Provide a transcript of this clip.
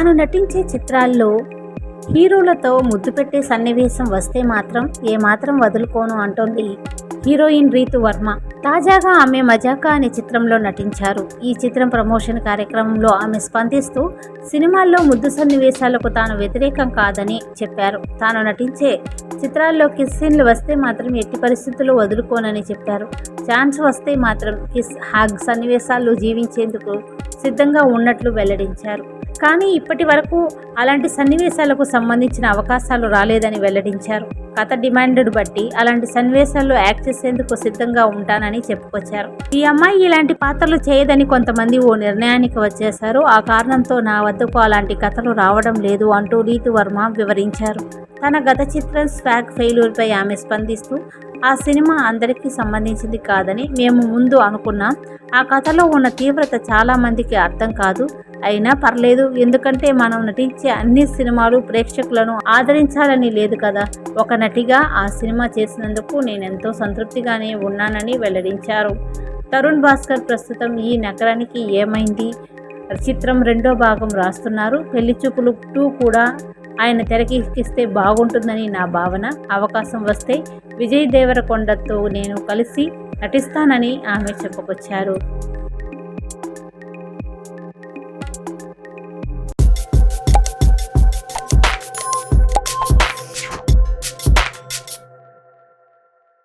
తాను నటించే చిత్రాల్లో హీరోలతో ముద్దు పెట్టే సన్నివేశం వస్తే మాత్రం ఏమాత్రం వదులుకోను అంటోంది హీరోయిన్ రీతు వర్మ. తాజాగా ఆమె మజాకా అనే చిత్రంలో నటించారు. ఈ చిత్రం ప్రమోషన్ కార్యక్రమంలో ఆమె స్పందిస్తూ సినిమాల్లో ముద్దు సన్నివేశాలకు తాను వ్యతిరేకం కాదని చెప్పారు. తాను నటించే చిత్రాల్లో కిస్ సీన్లు వస్తే మాత్రం ఎట్టి పరిస్థితుల్లో వదులుకోనని చెప్పారు. ఛాన్స్ వస్తే మాత్రం కిస్ హాగ్ సన్నివేశాల్లో జీవించేందుకు సిద్ధంగా ఉన్నట్లు వెల్లడించారు. కానీ ఇప్పటి వరకు అలాంటి సన్నివేశాలకు సంబంధించిన అవకాశాలు రాలేదని వెల్లడించారు. కథ డిమాండ్ను బట్టి అలాంటి సన్నివేశాల్లో యాక్ట్ చేసేందుకు సిద్ధంగా ఉంటానని చెప్పుకొచ్చారు. ఈ అమ్మాయి ఇలాంటి పాత్రలు చేయదని కొంతమంది ఓ నిర్ణయానికి వచ్చేశారు. ఆ కారణంతో నా వద్దకు అలాంటి కథలు రావడం లేదు అంటూ రీతు వర్మ వివరించారు. తన గత చిత్రం స్వాగ్ ఫెయిల్యూర్పై ఆమె స్పందిస్తూ ఆ సినిమా అందరికీ సంబంధించింది కాదని మేము ముందు అనుకున్నాం. ఆ కథలో ఉన్న తీవ్రత చాలా మందికి అర్థం కాదు. అయినా పర్లేదు, ఎందుకంటే మనం నటించే అన్ని సినిమాలు ప్రేక్షకులను ఆదరించాలని లేదు కదా. ఒక నటిగా ఆ సినిమా చేసినందుకు నేనెంతో సంతృప్తిగానే ఉన్నానని వెల్లడించారు. తరుణ్ భాస్కర్ ప్రస్తుతం ఈ నగరానికి ఏమైంది చిత్రం 2వ భాగం రాస్తున్నారు. పెళ్లి చూపులు 2 కూడా ఆయన తెరకెక్కిస్తే బాగుంటుందని నా భావన. అవకాశం వస్తే విజయ్ దేవరకొండతో నేను కలిసి నటిస్తానని ఆమె చెప్పుకొచ్చారు.